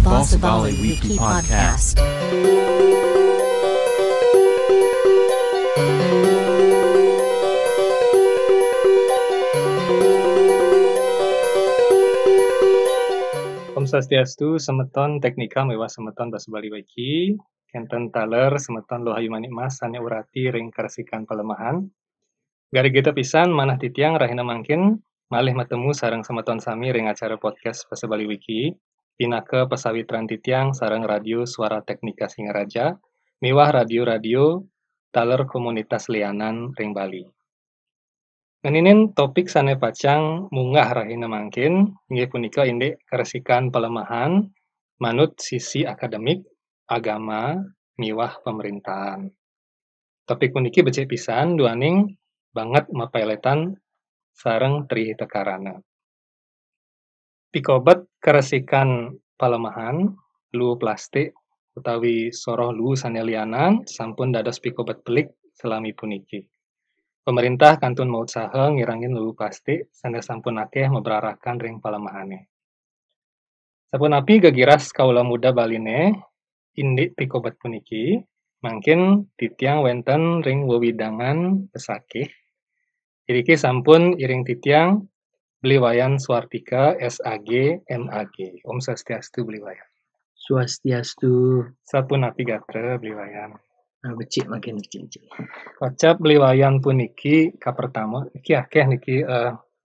Bossa Bali Wiki Podcast. Om Swastiastu, semeton teknika mewah semeton Bossa Bali Wiki, kenten taler semeton lohayu manik mas sane urati ring karesikan pelemahan. Gari kita pisan manah titiang rahina mangkin malih matemu sareng semeton sami ring acara podcast Bossa Bali Wiki. Pinake pesawitran titiang sareng radio suara teknika Singaraja, mewah radio-radio taler komunitas lianan ring Bali. Ngeninin topik sane pacang munggah rahina mangkin, inggih punika indek karesikan pelemahan manut sisi akademik, agama, miwah pemerintahan. Topik puniki becik pisan duaning banget mapailetan sareng tri tekarana. Pikobet karesikan pelemahan, lu plastik utawi soroh lu sane lianan sampun dados pikobet pelik selami puniki. Pemerintah kantun mau usaha ngirangin lu plastik sane sampun akeh meberarakan ring pelemahane. Sapunapi gagiras kaula muda baline indik pikobet puniki mangkin titiang wenten ring wewidangan pesakih. Iriki sampun iring titiang Bliwayan Swartika SAG MAG. Om Swastiastu Bliwayan. Swastiastu. Sapunapi gatra Bliwayan. Becik makin becik. Kocap Bliwayan puniki kapertama iki akeh niki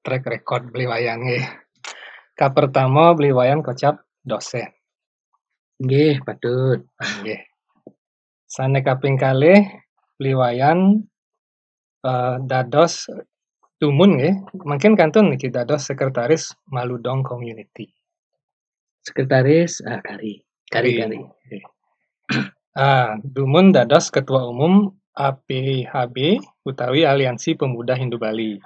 track record Bliwayan nggih. Kapertama Bliwayan kocap dosen. Nggih, patut. Nggih. Sane kaping kalih Bliwayan dados tumun nggih, mungkin kantun niki dados sekretaris Maludong Community. Sekretaris Kari. Dumun dados ketua umum APHB utawi Aliansi Pemuda Hindu Bali.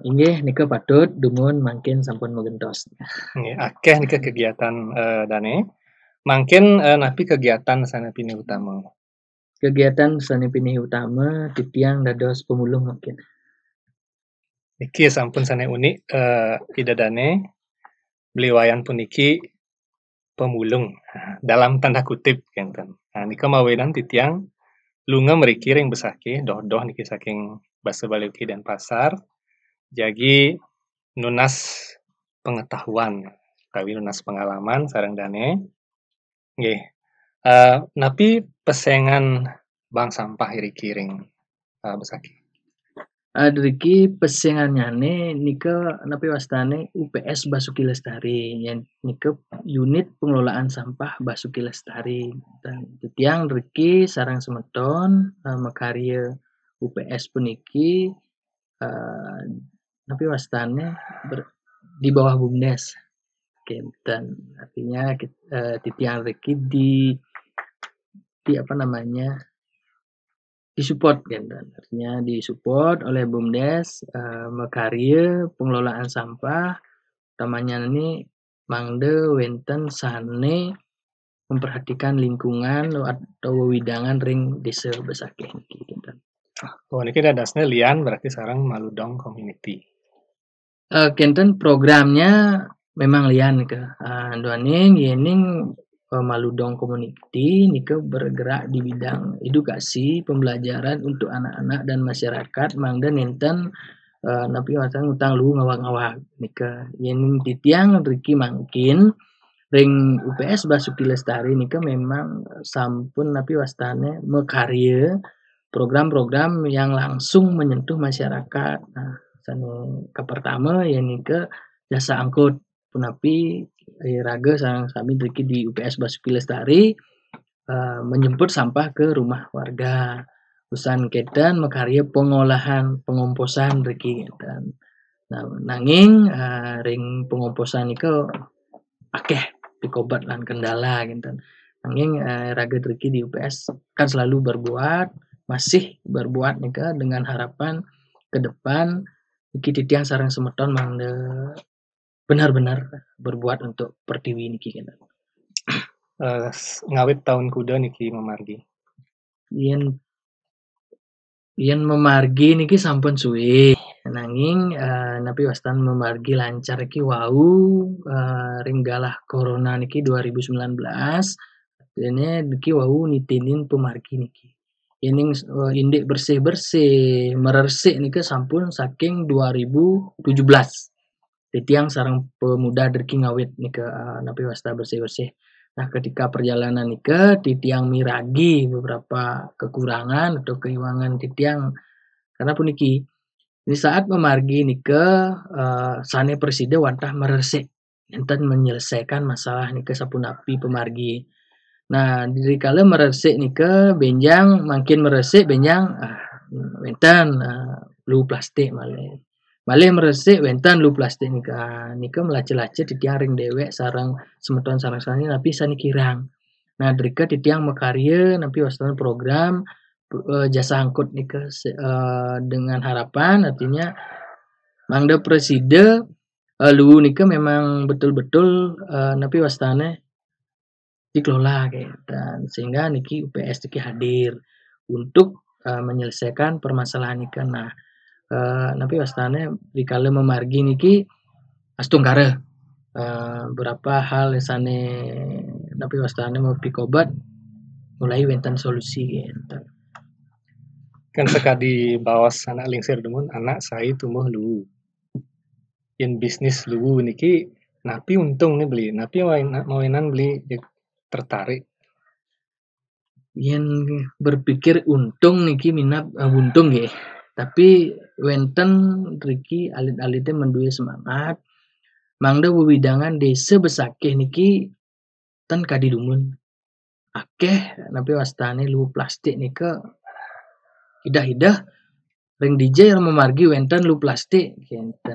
Inggih nika patut dumun mangkin sampun megentos. Nggih, akeh nika kegiatan dane. Mangkin napi kegiatan sanepine utama. Kegiatan sanepine utama titiang dados pemulung mungkin. Niki sampun sane unik idadane Bliwayan puniki pemulung dalam tanda kutip kenten. Nika mawenan titiang lunga mriki ring besake doh niki saking Bossa Bali Wiki dan pasar. Jagi nunas pengetahuan utawi nunas pengalaman sareng dane. Nggih. Napi pesengan bank sampah iriki ring besake. Driki pesengannyane nika napi wastane UPS Basuki Lestari yang nika unit pengelolaan sampah Basuki Lestari dan titiang driki sarang semeton makarya UPS puniki napi wastane di bawah BUMDes. Dan artinya titiang driki di apa namanya disupport kan, artinya disupport oleh BUMDes makarya pengelolaan sampah utamanya ini mangde wenten sane memperhatikan lingkungan atau wewidangan ring desa besakeh niki kinten. Oh niki dadasnya lian berarti sareng Maludong Community. Kinten programnya memang lian nika. Duaning yening Maludong Community nika bergerak di bidang edukasi pembelajaran untuk anak-anak dan masyarakat mangda nenten napi watan utang lu ngawak-ngawak nika yen titiang riki mangkin ring UPS Basuki Lestari nika memang sampun napi wastane mekarya program-program yang langsung menyentuh masyarakat. Sane pertama ya nika jasa angkut punapi raga sareng sami driki di UPS Basuki Lestari menjemput sampah ke rumah warga. Usan kedan makarya pengolahan pengomposan driki dan nanging ring pengomposan niku akeh pikobat lan kendala gitu. Nanging raga driki di UPS kan selalu masih berbuat nika dengan harapan ke depan iki titiang sareng semeton mangde benar-benar berbuat untuk pertiwi niki kan. Ngawit tahun kuda niki memargi. Yen Yen memargi niki sampun suwe. Nanging napi wastan memargi lancar iki wau ringgalah corona niki 2019. Dene niki wau nitinin pemargi niki. Yening indik bersih-bersih meresik niki sampun saking 2017. Titiang sarang pemuda derki ngawit nika napi wasta bersih-bersih. Nah, ketika perjalanan nika titiang miragi beberapa kekurangan atau keiwangan titiang karena puniki di saat memargi nika sane presiden wantah meresik enten menyelesaikan masalah nika sapunapi pemargi. Nah, diri kala meresik nika benjang makin meresik benjang wenten lu plastik malih. Malih meresik wenten lu plastik nika. Nika melace-lace titiang ring dewek sarang semeton sarang sani tapi sani kirang. Nah, drika titiang makarya napi wastan program jasa angkut nika dengan harapan artinya mangda preside lu nika memang betul-betul napi wastane dikelola dan sehingga niki UPS niki hadir untuk menyelesaikan permasalahan nika. Nah, napi wastane dikala memargi niki astunggara berapa hal sane napi wastane mau pikobat mulai wenten solusi gitu. Kan sekadi bawas anak lingsir demun anak saya tumbuh lu. Yen bisnis lu niki napi untung nih beli, napi mawinan beli tertarik. Yen berpikir untung niki minat untung nggih. Tapi wenten riki alit-alite menduwe semangat mangda wewidangan desa besakeh niki ten kadidumun. Akeh napi wastane lu plastik nika idah-idah ring DJ memargi wenten lu plastik gitu.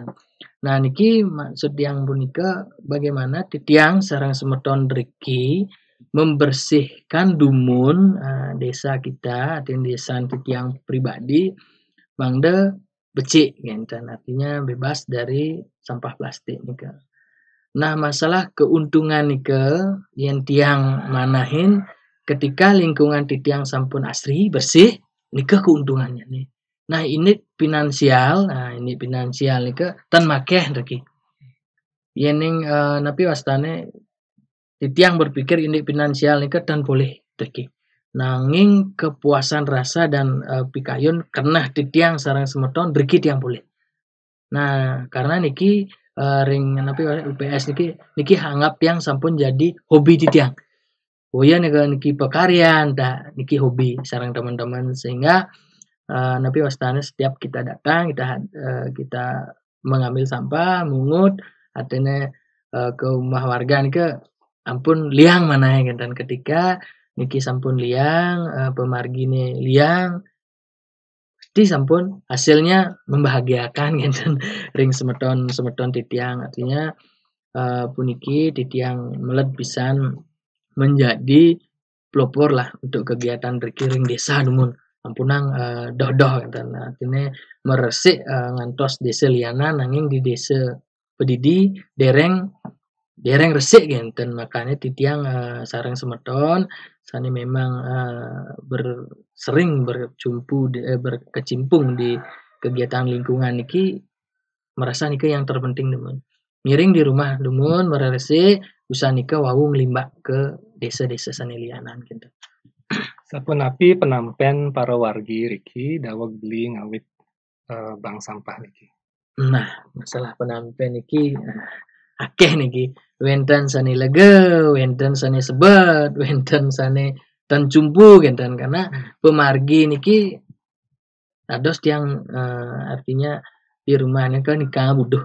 Nah, niki maksud yang punika bagaimana titiang sarang semeton riki membersihkan dumun desa kita atau desa titiang pribadi mangda becik gitu. Artinya bebas dari sampah plastik nika. Nah, masalah keuntungan nika yang tiang manahin ketika lingkungan titiang sampun asri bersih nika keuntungannya nih. Nah, ini finansial nika tan makeh reki. Yening napi wastane titiang berpikir ini finansial nika tan boleh reki. Nanging kepuasan rasa dan pikayun karena titiang sarang semeton reki tiang boleh. Nah, karena niki ring napi UPS niki hanggap yang sampun jadi hobi titiang. Oh ya niki pekaryan dah niki hobi sarang teman-teman sehingga napi wastane setiap kita datang kita mengambil sampah mungut artinya ke rumah warga nika ampun liang mana ya dan ketika niki sampun liang pemargine liang pasti sampun hasilnya membahagiakan gitu ring semeton titiang artinya puniki titiang melet pisan menjadi pelopor lah untuk kegiatan ring desa dumun ampunang doh-doh dan artinya meresik ngantos desa liana nanging di desa pedidi dereng resik gitu makanya titiang sarang semeton sani memang sering berkecimpung di kegiatan lingkungan niki merasa nika yang terpenting demun miring di rumah demun meresik usaha nika wau ngelimbak ke desa-desa sani lianan gitu. Sapunapi penampen para wargi riki daweg beli ngawit bank sampah niki. Nah, masalah penampen niki akeh niki. Wenten sani lega, wenten sani sebet, wenten sani tan cumpu genten karena pemargi niki dados tiang artinya di rumahnya kan nikah buduh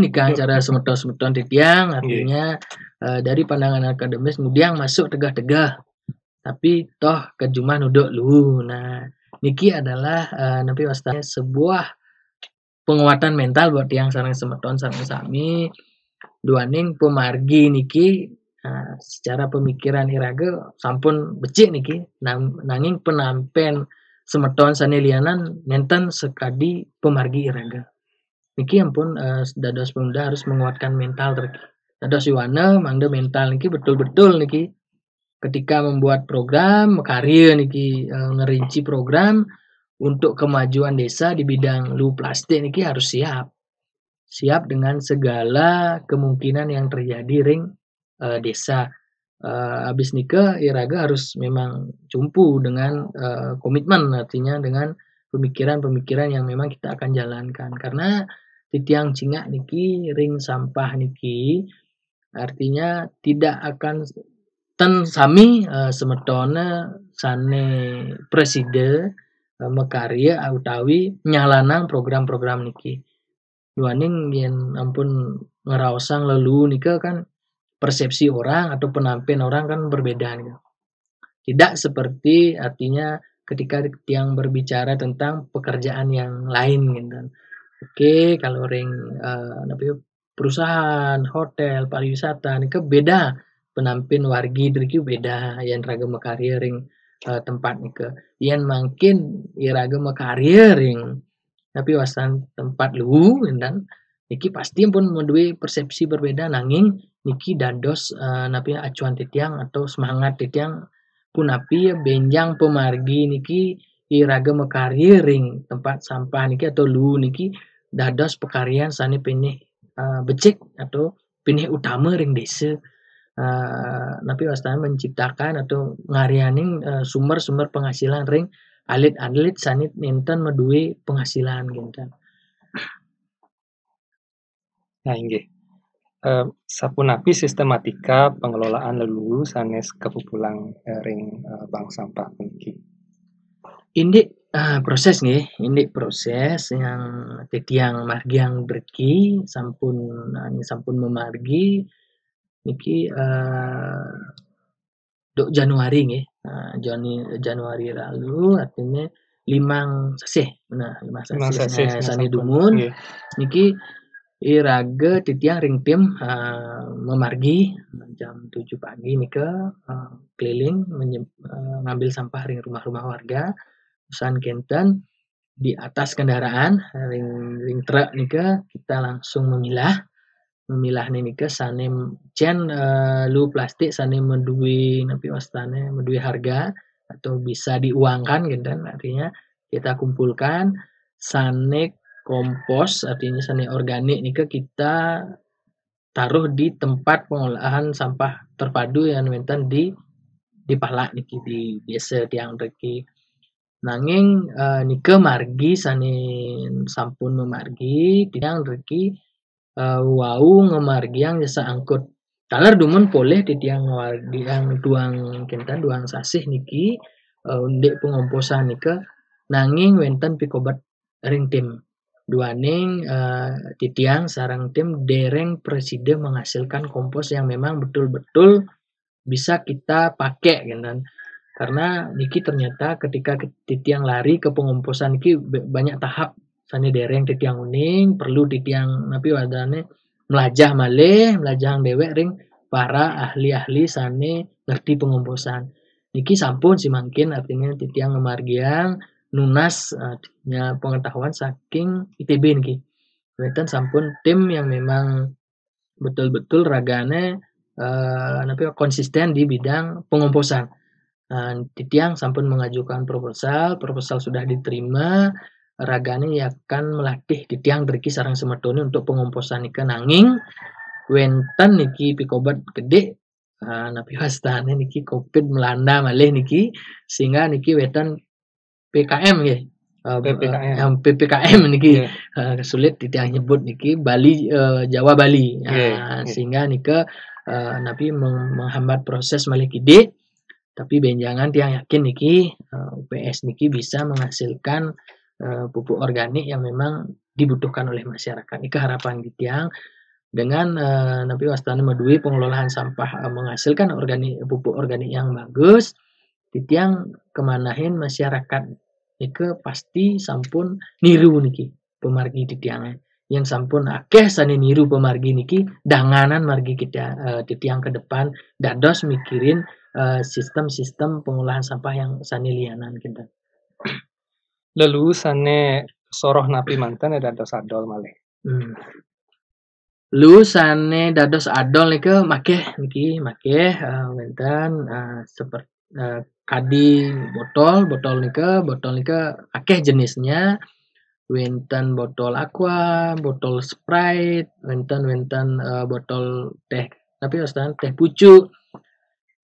nikah cara semeton titiang artinya dari pandangan akademis kemudian masuk tegah-tegah tapi toh kejumah nuduk lu. Nah, niki adalah napi wastane sebuah penguatan mental buat yang sarang semeton sarang sami duaning pemargi niki secara pemikiran iraga sampun becik niki nanging penampen semeton sani lianan nenten sekadi pemargi iraga niki ampun dados pemuda harus menguatkan mental reki dados yuwana mangda mental niki betul-betul niki ketika membuat program karya niki ngerinci program untuk kemajuan desa di bidang lu plastik niki harus siap dengan segala kemungkinan yang terjadi ring desa. Habis nikah iraga harus memang cumpu dengan komitmen, artinya dengan pemikiran-pemikiran yang memang kita akan jalankan, karena titiang cingak niki ring sampah niki artinya tidak akan ten sami semetona sane presiden mekarya utawi nyalanan program-program niki. Duaning yen ampun ngeraosang lelu nika kan persepsi orang atau penampilan orang kan berbeda nih. Tidak seperti artinya ketika yang berbicara tentang pekerjaan yang lain gitu. Oke, kalau ring perusahaan, hotel, pariwisata ini beda penampin wargi dari beda yang ragam karya ring tempat nih ke yang makin ragam karya ring tapi wasan tempat lu dan niki pasti pun mendui persepsi berbeda nanging niki dados napi acuan titiang atau semangat titiang pun api benjang pemargi niki iraga mekarya ring tempat sampah niki atau lu niki dados pekaryan sani pinih becik atau pinih utama ring desa napi wastana menciptakan atau ngarianing sumber-sumber penghasilan ring alit-alit sanit ninten medui penghasilan gitu. Nah, inggih. Sapunapi sistematika pengelolaan lelu sanes kepupulang ring bank sampah puniki. Indik proses nih, indik proses yang titiang margiang berki sampun memargi niki dok Januari nih. Januari lalu artinya limang sasih. Nah, limang sasih sani dumun. Niki iraga titiang ring tim memargi jam 7 pagi nika keliling ngambil sampah ring rumah-rumah warga. Pesan kenten di atas kendaraan ring truk nika kita langsung memilah nika sane cen lu plastik sane mendui napi wastane mendui harga atau bisa diuangkan gitu kan, artinya kita kumpulkan sane kompos artinya sane organik nika kita taruh di tempat pengolahan sampah terpadu yang mentan di Palak niki di desa tiang reki. Nanging nika margi sane sampun memargi tiang reki wau ngemargiang jasa angkut. Talar dumun poleh di tiang wargiang duang kentan duang sasih niki undek pengomposan nika nanging wenten pikobat ring tim. Duaning titiang sarang tim dereng presiden menghasilkan kompos yang memang betul-betul bisa kita pakai gitu. Karena niki ternyata ketika titiang lari ke pengomposan niki banyak tahap sane dereng titiang uning perlu titiang napi wadane melajah dewek ring para ahli-ahli sane ngerti pengomposan. Niki sampun si mungkin artinya titiang ngemargiang nunas artinya pengetahuan saking ITB niki. Weten sampun tim yang memang betul-betul ragane konsisten di bidang pengomposan. Titiang sampun mengajukan proposal sudah diterima, ragane akan melatih titiang berki sarang semetone untuk pengomposan ikan nanging wenten niki pikobat gede napi wastane niki Covid melanda malih niki sehingga niki wetan PKM nggih. PPKM niki sulit titiang nyebut niki Bali Jawa Bali. Sehingga nika napi menghambat proses malih kide. Tapi benjangan tiang yakin niki UPS niki bisa menghasilkan pupuk organik yang memang dibutuhkan oleh masyarakat. Ini harapan tiang dengan napi wastana medui pengelolaan sampah menghasilkan pupuk organik yang bagus. Tiang kemanahin masyarakat niki pasti sampun niru niki pemargi titiang yang sampun akeh sane niru pemargi niki danganan margi kita titiang ke depan dados mikirin sistem-sistem pengolahan sampah yang sane lianan kita. Lalu sane soroh napi mantan ada dados adol malih. Lu sane dados adol niki make wenten seperti kadi botol nika akeh jenisnya. Wenten botol aqua, botol Sprite, wenten botol teh tapi wastan teh pucuk.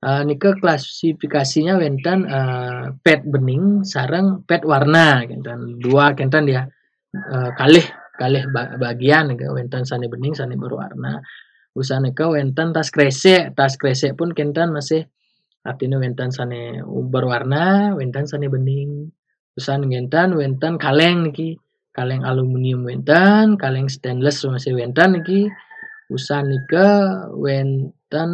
Nika klasifikasinya wenten pet bening sareng pet warna kinten dua kinten ya. Kalih kalih bagian nika wenten sane bening sane berwarna. Usaha nika wenten tas kresek pun kinten masih artinya wenten sane berwarna, wenten sane bening. Usaha wenten kaleng niki, kaleng aluminium wenten, kaleng stainless masih wenten niki. Usaha nika wenten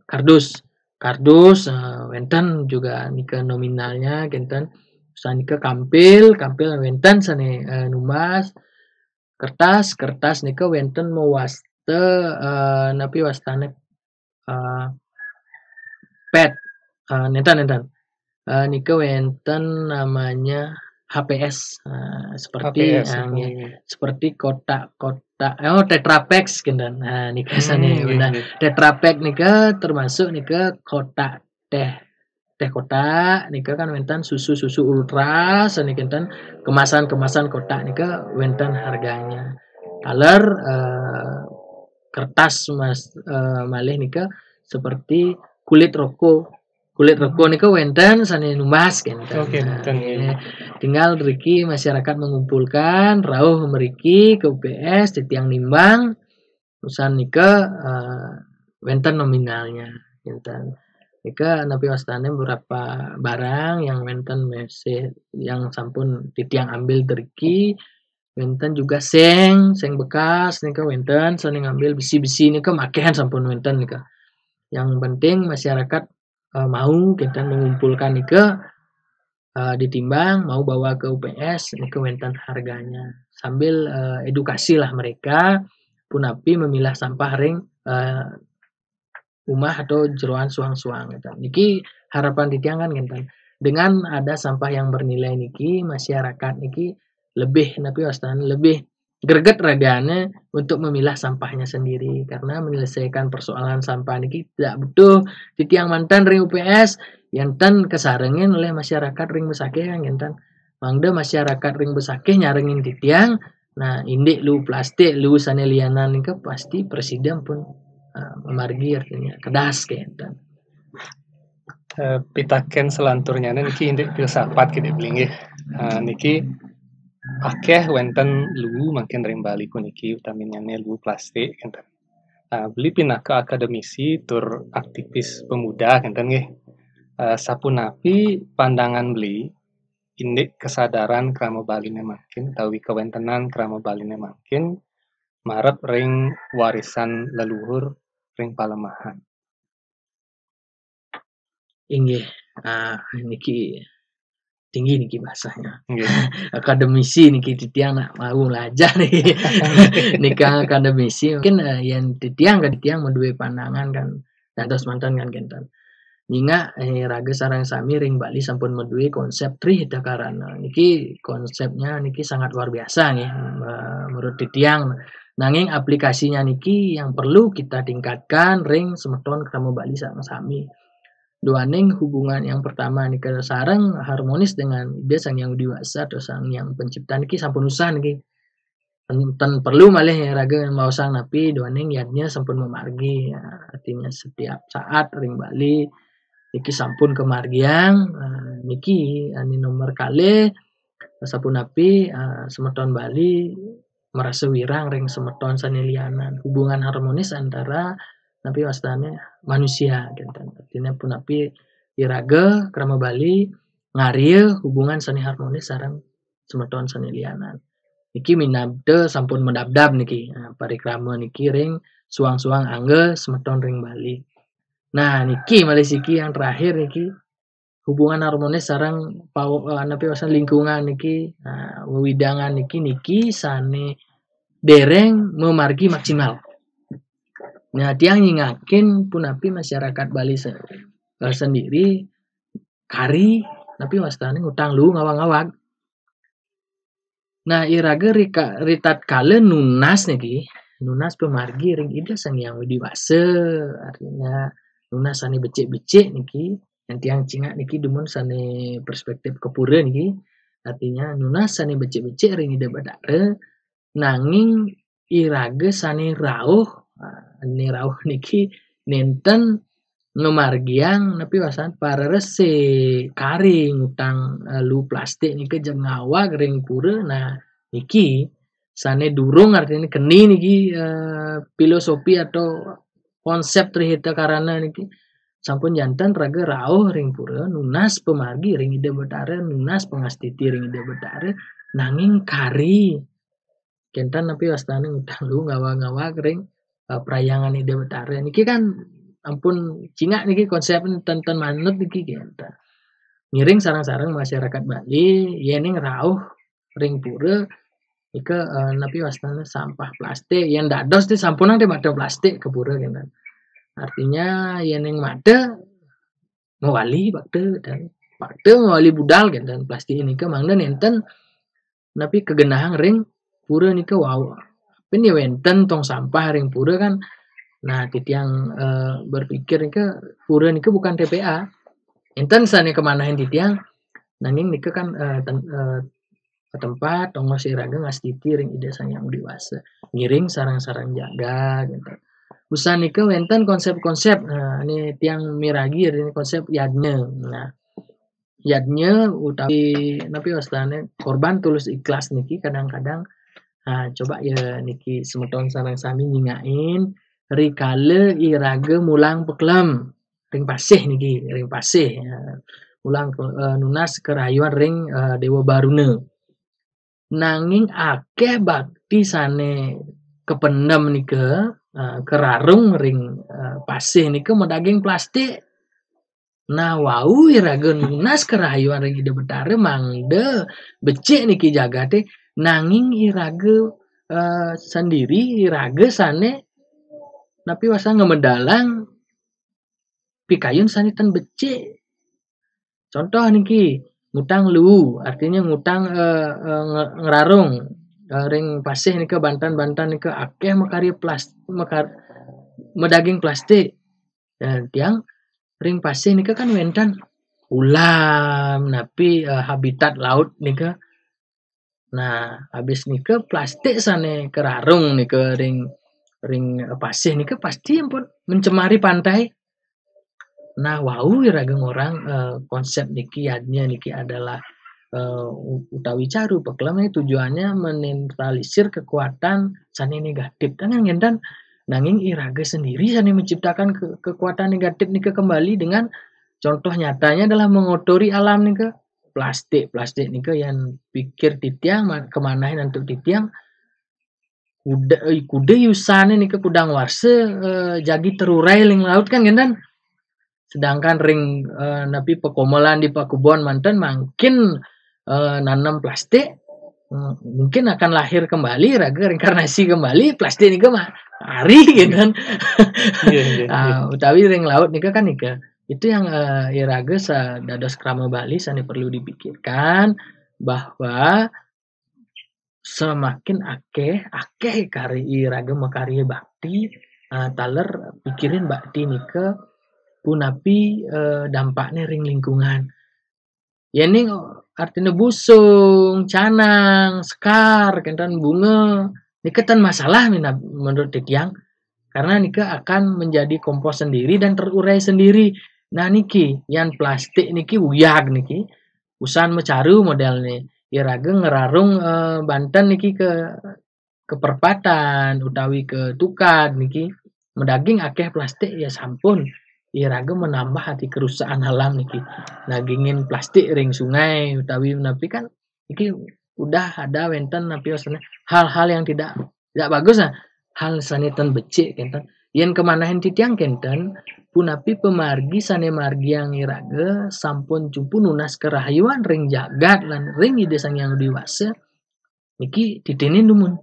kardus. Kardus wenten juga nika nominalnya kinten. Usaha nika kampil wenten sane numas. Kertas nika wenten mewaste napi wastane pet nenten nika wenten namanya HPS seperti HPS seperti kotak-kotak Tetra Pak kinten. Nika sane benar Tetra Pak nika termasuk nika kotak teh kotak nika kan wenten susu ultra sane kinten kemasan kotak nika wenten harganya. Color kertas malih nika seperti kulit rokok nika wenten sane numbas kinten. Tinggal mriki masyarakat mengumpulkan rauh mriki ke UPS titiang nimbang usaha nika wenten nominalnya kinten. Nika napi wastane beberapa barang yang wenten masih yang sampun titiang ambil deriki wenten juga seng bekas nika wenten sane ngambil besi nika makehan sampun wenten nika. Yang penting masyarakat mau kita mengumpulkan nika ditimbang mau bawa ke UPS nika wenten harganya sambil edukasi lah mereka punapi memilah sampah ring rumah atau jeroan suang-suang gitu. Niki harapan titiang kan kinten dengan ada sampah yang bernilai niki masyarakat niki lebih napi wastan lebih greget ragane untuk memilah sampahnya sendiri karena menyelesaikan persoalan sampah niki tidak butuh titiang mantan ring UPS yanten kesarengin oleh masyarakat ring besakeh yang yanten mangda masyarakat ring besakeh nyarengin titiang nah indik lu plastik lu sane lianan nika pasti presiden pun memargi artinya kedas kayak yanten. Pitaken selanturnya niki indik filsafat kene beli niki akeh wenten lu makin rimbali kuniki utaminya lu plastik kinten. Beli pindah ke akademisi tur aktivis pemuda kinten nggih. Sapunapi pandangan beli indik kesadaran krama baline makin tawi kewentenan krama baline makin marep ring warisan leluhur ring palemahan. Inggih niki tinggi niki bahasanya. Akademisi niki titiang nak mau belajar nih. Nikah akademisi mungkin yang titiang menduwe pandangan kan dados mantan kan kinten. Nyinga raga sareng sami ring Bali sampun menduwe konsep tri karana niki konsepnya niki sangat luar biasa nggih menurut titiang. Nanging aplikasinya niki yang perlu kita tingkatkan ring semeton krama Bali sareng sami. Duaning hubungan yang pertama nika sareng harmonis dengan ide sang yang dewasa atau sang yang pencipta niki sampun usah niki. Ten perlu malih raga mau sang napi duaning yadnya sampun memargi artinya setiap saat ring Bali niki sampun kemargiang niki ani nomor kalih sampun napi semeton Bali merasa wirang ring semeton sanelianan hubungan harmonis antara napi wastane manusia kinten artinya punapi iraga krama Bali ngarieu hubungan sani harmonis sareng semeton sanelianan niki minabde sampun mendabdab niki parikrama niki ring suang-suang angge semeton ring Bali. Nah niki malisiki yang terakhir niki hubungan harmonis sareng napi wasan lingkungan niki wewidangan niki sane dereng memargi maksimal. Nah tiang nyingakin punapi masyarakat Bali sendiri kari tapi wastane ngutang lu ngawang-ngawang. Nah iraga ritat kale nunas pemargi ring ida sang yang dewasa artinya nunas sane becek-becek niki Nanti yang cingak niki dumun sane perspektif kepura niki artinya nunas sane becik-becik ring ide badare nanging irage sane rauh ni rauh niki nenten ngamargiang nepi wasan parerese karing utang lu plastik niki jengawa ring pura nah niki sane durung artinya keni niki filosofi atau konsep trihita karana niki sampun jantan raga rauh ring pura nunas pemargi ring ide betare nunas pengastiti ring ide betare nanging kari kentan tapi wastane utang lu ngawa-ngawa ring perayangan ide betare niki kan ampun cingak niki konsep tenten manut niki kentan ngiring sarang-sarang masyarakat Bali yening rauh ring pura ika napi wastane sampah plastik yang dados ti sampunan ti mata plastik ke pura kentan artinya yening made ngawali bakte ngawali budal kentan plastik ini ke mangda nenten napi kegenahang ring pura nika wow peni wenten tong sampah ring pura kan nah titiang berpikir nika pura nika bukan TPA enten sane kemanahin titiang nanging nika kan ke tempat tong masih raga ngastiti ring ide yang dewasa ngiring sarang-sarang jaga gitu usaha nika wenten konsep-konsep ini tiang miragi ini konsep yadnya nah yadnya utawi napi wastane korban tulus ikhlas niki kadang-kadang coba ya niki semeton sarang sami nyingain rikale iraga mulang peklem ring pasih niki ring pasih ulang nunas kerayuan ring dewa baruna nanging akeh bakti sane kependem nika kerarung ring pasih nika medaging plastik nah wau iraga nunas kerayuan ring ide betare mangde becik niki jagate nanging iraga sendiri iraga sane napi wasa ngemedalang pikayun sane tan becik contoh niki ngutang lu artinya ngutang ngerarung ring pasih nika bantan-bantan nika akeh makari plastik medaging plastik tiang ring pasih nika kan wenten ulam napi habitat laut nika nah habis nika plastik sane kerarung nika ring pasih nika pasti ampun mencemari pantai nah wau irageng orang konsep niki adnya niki adalah utawi caru peklem tujuannya menetralisir kekuatan sane negatif kan ngendan nanging iraga sendiri sane menciptakan kekuatan negatif nika kembali dengan contoh nyatanya adalah mengotori alam nika plastik nika yang pikir titiang kemanahin untuk titiang kuda yusane nika kudang warse jagi terurai ling laut kan gendan sedangkan ring napi pekomolan di pakubon mantan makin nanam plastik mungkin akan lahir kembali raga reinkarnasi kembali plastik nika mah hari gitu kan utawi ring laut nika kan nika itu yang iraga dados krama Bali sane perlu dipikirkan bahwa semakin akeh kari iraga makarya bakti taler pikirin bakti nika punapi dampaknya ring lingkungan yening artinya busung canang sekar kentan bunga nika tan masalah menurut titiang karena nika akan menjadi kompos sendiri dan terurai sendiri nah niki yang plastik niki uyag niki usahan mecaru modelnya iraga ngerarung Banten niki ke perpatan utawi ke tukad niki medaging akeh plastik ya sampun iraga menambah hati kerusakan alam niki nagingin plastik ring sungai utawi napi kan niki udah ada wenten napi hal-hal yang tidak bagus hal sanitan becik kenten yen kemanahin titiang kenten punapi pemargi sane margi yang iraga sampun cupu nunas kerahayuan ring jagat lan ring ide sang yang dewasa niki titinin dumun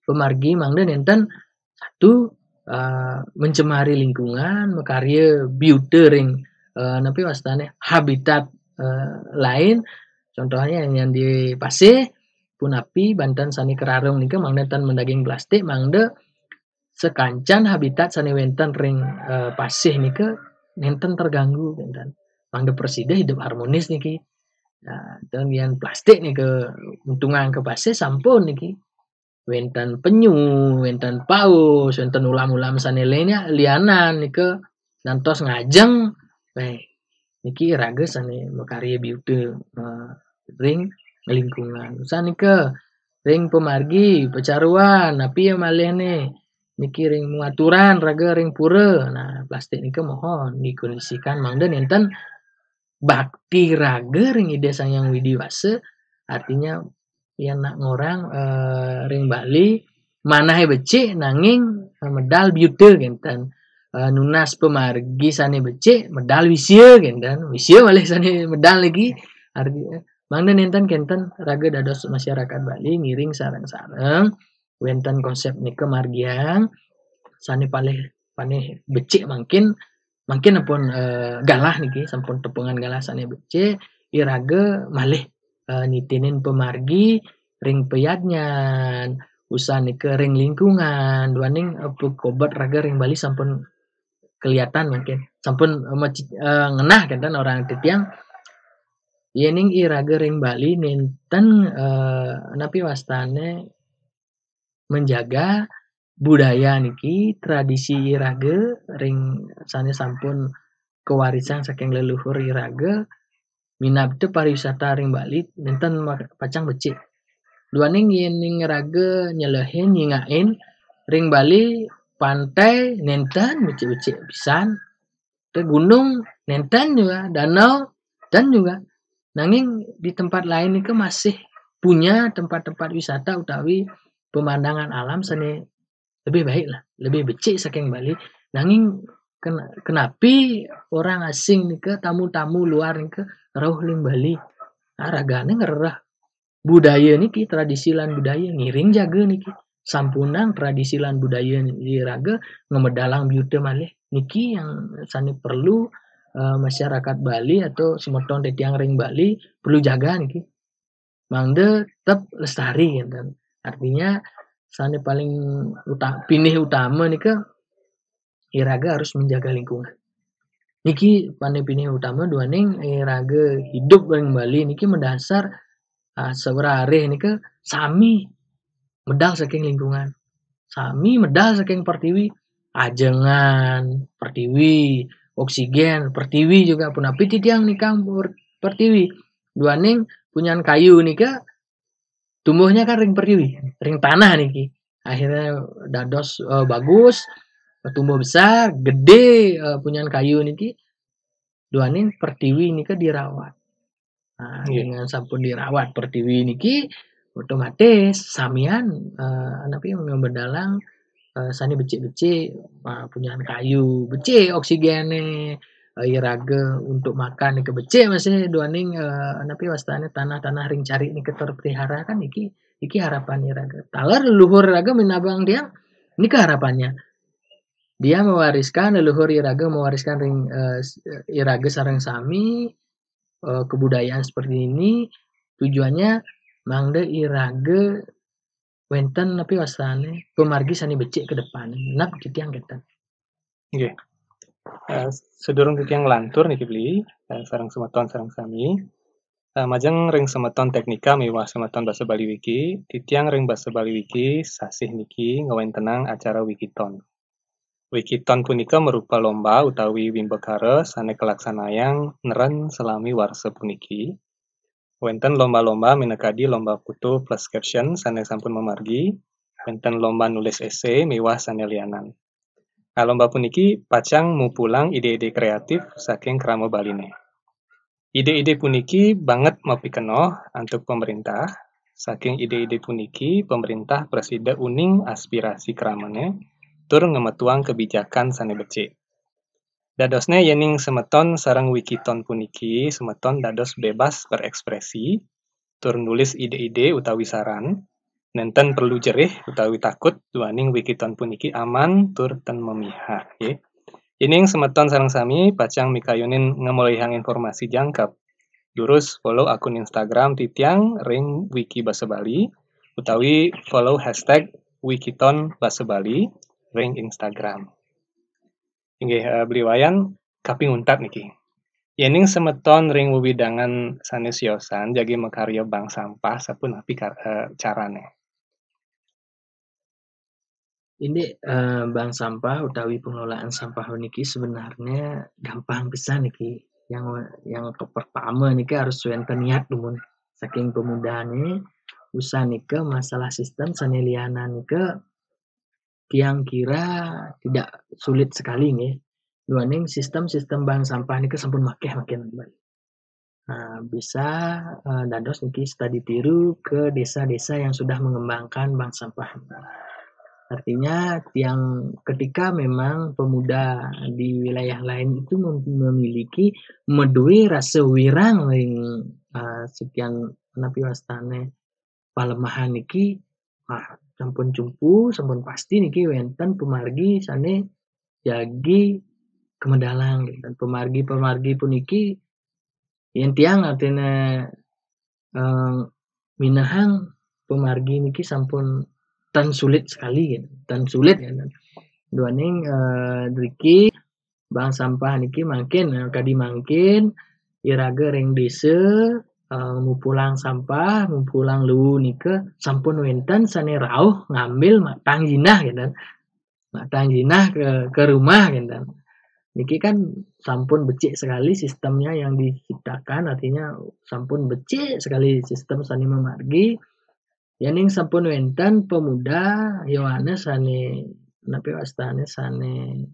pemargi mangda nenten satu mencemari lingkungan makarya beauty ring napi wastane habitat lain contohnya yang di pasih punapi Banten sani kerarung nika mangda tan mendaging plastik mangda sekancan habitat sani wenten ring pasih nika nenten terganggu benten mangda presida hidup harmonis niki. Nah, dan yang plastik nih ke untungan ke pasir sampun niki. Wenten penyu, wenten paus, wenten ulam-ulam sanelenya lianan nike nantos ngajeng. Niki raga sane makarya biute ring lingkungan. Sanike ring pemargi, pecaruan, tapi ya malih nih niki ring muaturan raga ring pura. Nah, plastik nike mohon dikondisikan mangda nenten bakti raga ring ide sang yang widiwase, artinya yang nak ngorang ring Bali manah becik nanging medal biute genten. Nunas pemargi sane becik medal wisya genten. Wisya malih sane medal lagi. Artinya mangda nenten kenten raga dados masyarakat Bali ngiring sareng-sareng wenten konsep nike margiang sane paneh becik mungkin pun galah niki sampun tepungan galah sane becik iraga malih nitinin pemargi ring peyadnyan usah nike ring lingkungan duaning pekobat raga ring Bali sampun kelihatan mungkin sampun ngenah kan orang titiang yening iraga ring Bali nenten napi wastane menjaga budaya niki tradisi iraga ring sane sampun kewarisan saking leluhur iraga minabte pariwisata ring Bali nenten pacang becik duaning yening raga nyelehin nyingain ring Bali pantai nenten becik-becik pisan ke gunung nenten juga danau dan juga nanging di tempat lain itu masih punya tempat-tempat wisata utawi pemandangan alam seni lebih baik lah lebih becik saking Bali nanging kenapi orang asing nih ke tamu-tamu luar nih ke rauh ling Bali ragane ngerah budaya niki tradisi lan budaya ngiring jaga niki sampunang tradisi lan budaya raga ngemedalang biute malih niki yang sani perlu masyarakat Bali atau semeton tiang ring Bali perlu jaga niki mangde tetap lestari gitu. Artinya sani paling utama nih ke iraga harus menjaga lingkungan niki pinih utama duaning iraga hidup ring Bali niki mendasar seberare ini ke sami medal saking lingkungan sami medal saking pertiwi ajengan pertiwi oksigen pertiwi juga pun api tiang nikah pertiwi duaning punyan kayu nika tumbuhnya kan ring pertiwi ring tanah niki akhirnya dados bagus tumbuh besar gede punyan kayu niki duaning pertiwi nika dirawat. Nah, dengan sampun dirawat pertiwi niki otomatis samian napi ngebedalang sani becik-becik punyaan kayu becik oksigene iraga untuk makan niki becik masih duaning napi wastane tanah-tanah ring cari niki terpelihara kan niki harapan iraga taler leluhur iraga minabang dia niki harapannya dia mewariskan leluhur iraga mewariskan ring iraga sareng sami kebudayaan seperti ini tujuannya mangde iraga wenten tapi wasane pemargi sani becik ke depan nap kitiang keten. Nggih. Sedurung kitiang lantur niki beli sareng semeton sareng sami. Majeng ring semeton teknika miwah semeton basa Bali Wiki, titiang ring basa Bali Wiki sasih niki ngawentenang acara Wikiton. Wikiton punika merupa lomba utawi wimbekara sane kelaksanayang neren selami warsa puniki. Wenten lomba-lomba minekadi lomba foto plus caption sane sampun memargi, wenten lomba nulis esai miwah sane lianan. Lomba puniki pacang mupulang ide-ide kreatif saking krama Baline. Ide-ide puniki banget mapikenoh untuk pemerintah. Saking ide-ide puniki pemerintah presida uning aspirasi kramane tur ngemetuang kebijakan sane becik. Dadosne yening semeton sareng Wikiton puniki semeton dados bebas berekspresi tur nulis ide-ide utawi saran nenten perlu jerih utawi takut duaning Wikiton puniki aman tur ten memihak nggih. Yening semeton sareng sami pacang mikayunin ngemulihang informasi jangkep. Durus follow akun Instagram titiang ring Wiki Basa Bali utawi follow hashtag Wikiton Basa Bali ring Instagram. Inggih beli wayan kaping untat niki. Yening semeton ring wewidangan sanes siosan jagi makarya bank sampah sapunapi carane. Ini bank sampah utawi pengelolaan sampah niki sebenarnya gampang pisan niki. Yang pertama niki harus wenten niat dumun saking pemudahane usah nika masalah sistem saneliana nika tiang kira tidak sulit sekali nggih. Duaning sistem bank sampah niki sampun makin. Nah, bisa dados niki studi tiru ke desa-desa yang sudah mengembangkan bank sampah. Artinya ketika memang pemuda di wilayah lain itu memiliki medue rasa wirang sekian napi wastane palemahan niki sampun jumpu sampun pasti niki wenten pemargi sane jagi kemedalang dan pemargi puniki yen tiang artinya minahang pemargi niki sampun tan sulit sekali gitu. Tan sulit ya. Duaning driki bank sampah niki mangkin kadi mangkin iraga ring desa mupulang sampah mupulang lu nika sampun wenten sane rauh ngambil matang jinah gitu. Matang jinah ke rumah gitu. Niki kan sampun becik sekali sistemnya yang diciptakan, artinya sampun becik sekali sistem sani memargi. Yaning sampun wenten pemuda Yohanes sane napi wastane sane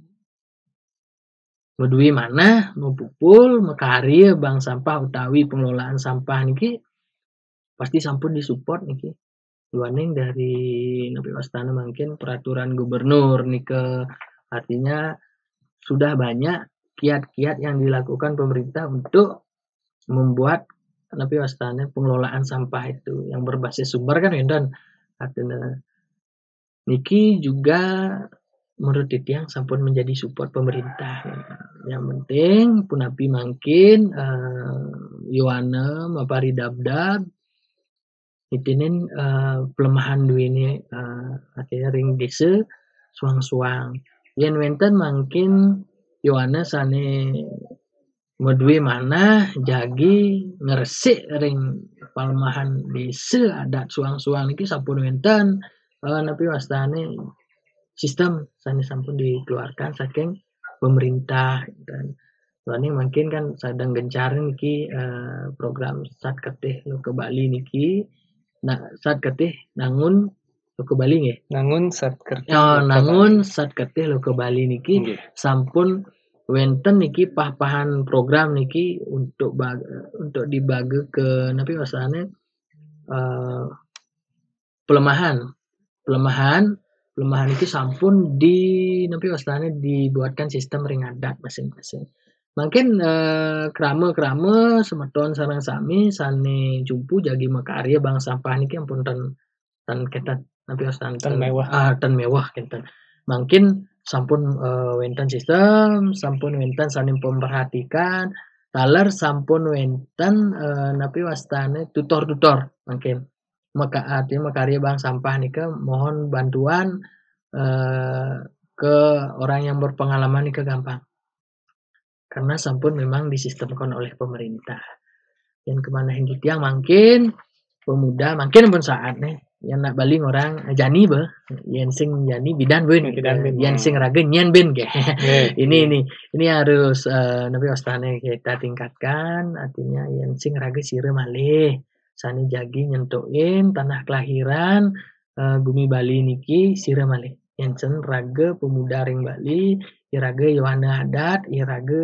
medui manah mupupul makarya bank sampah utawi pengelolaan sampah niki pasti sampun disupport niki. Duaning dari napi wastane mungkin peraturan gubernur nike artinya sudah banyak kiat-kiat yang dilakukan pemerintah untuk membuat napi wastane pengelolaan sampah itu yang berbasis sumber kan dan artinya niki juga menurut titiang sampun menjadi support pemerintah. Yang penting punapi mangkin Yohana mapari dabdab itinin pelemahan duini akhirnya ring desa suang-suang. Yen wenten mangkin Yohana sane medue mana jagi ngresik ring palemahan desa adat suang-suang niki sampun wenten napi wastane sistem sane sampun dikeluarkan saking pemerintah dan soalnya mungkin kan sedang gencar niki program Sat Ketih lo ke Bali niki Sat Ketih nangun lo ke Bali nggih. Nangun Sat Ketih nangun Sat Ketih lo ke Bali niki sampun wenten niki pahan program niki untuk dibagi ke napi wasane pelemahan itu sampun di napi wasane dibuatkan sistem ring adat masing-masing. Mungkin krama semeton sareng sami sane jumpu jagi makarya bank sampah niki ampun tan ketat napi wasane tan mewah kenten. Mungkin sampun wenten sistem, sampun wenten saling memperhatikan, taler sampun wenten napi wastane tutor mungkin. Artinya makarya bank sampah nika mohon bantuan ke orang yang berpengalaman nika gampang. Karena sampun memang disistemkan oleh pemerintah. Yang kemana yang tiang mungkin pemuda mungkin pun saat nih yang nak baling orang jani be yang sing jani bidan bin yang sing raga nyen bin ini harus nabi wastane kita tingkatkan artinya yang sing raga sire malih sani jagi nyentuhin tanah kelahiran bumi Bali niki sire malih yang sen raga pemuda ring Bali iraga Yohana adat iraga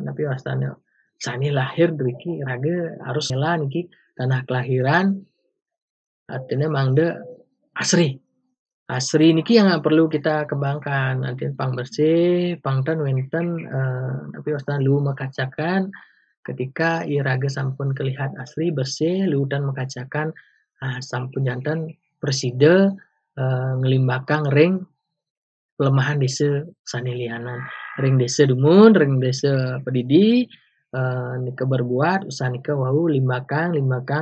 nabi wastane sani lahir driki iraga harus nyela niki tanah kelahiran artinya mangde asri niki yang perlu kita kembangkan artinya pang bersih pangtan wenten tapi wastan lu mekacakan ketika iraga sampun kelihat asri bersih lu dan mekacakan sampun jantan preside ngelimbakang ring pelemahan desa sanilianan ring desa dumun ring desa pedidi nika berbuat usaha nika wau limbakang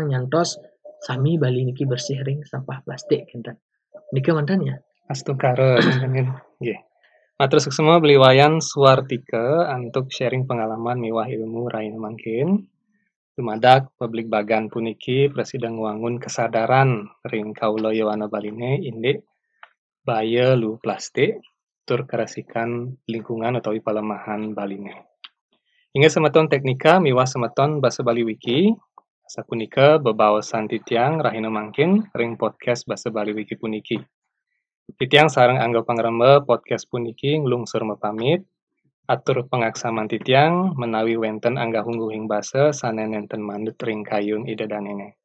nyantos sami Bali niki bersih ring sampah plastik kenten. Nika mantan ya? Astukara nggih. Matur suksema beliwayan Suartika untuk sharing pengalaman miwah ilmu raina mangkin. Dumadak publik bagan puniki presiden wangun kesadaran ring kaula Yowana Baline indek baya lu plastik tur kerasikan lingkungan utawi palemahan Baline. Hingga semeton teknika miwah semeton basa Bali Wiki. Sapunika bebaosan titiang rahina mangkin ring podcast basa Bali Wiki puniki. Titiang sareng angga pangrembe podcast puniki nglungsur mepamit. Atur pengaksaman titiang menawi wenten angga hungguhing basa sanen nenten mandut ring kayun idadanene.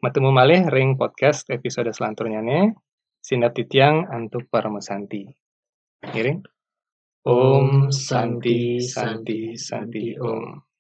Matemu malih ring podcast episode selanturnya ne. Sindat titiang antuk paramesanti. Ngiring. Om Santi Santi Santi Om.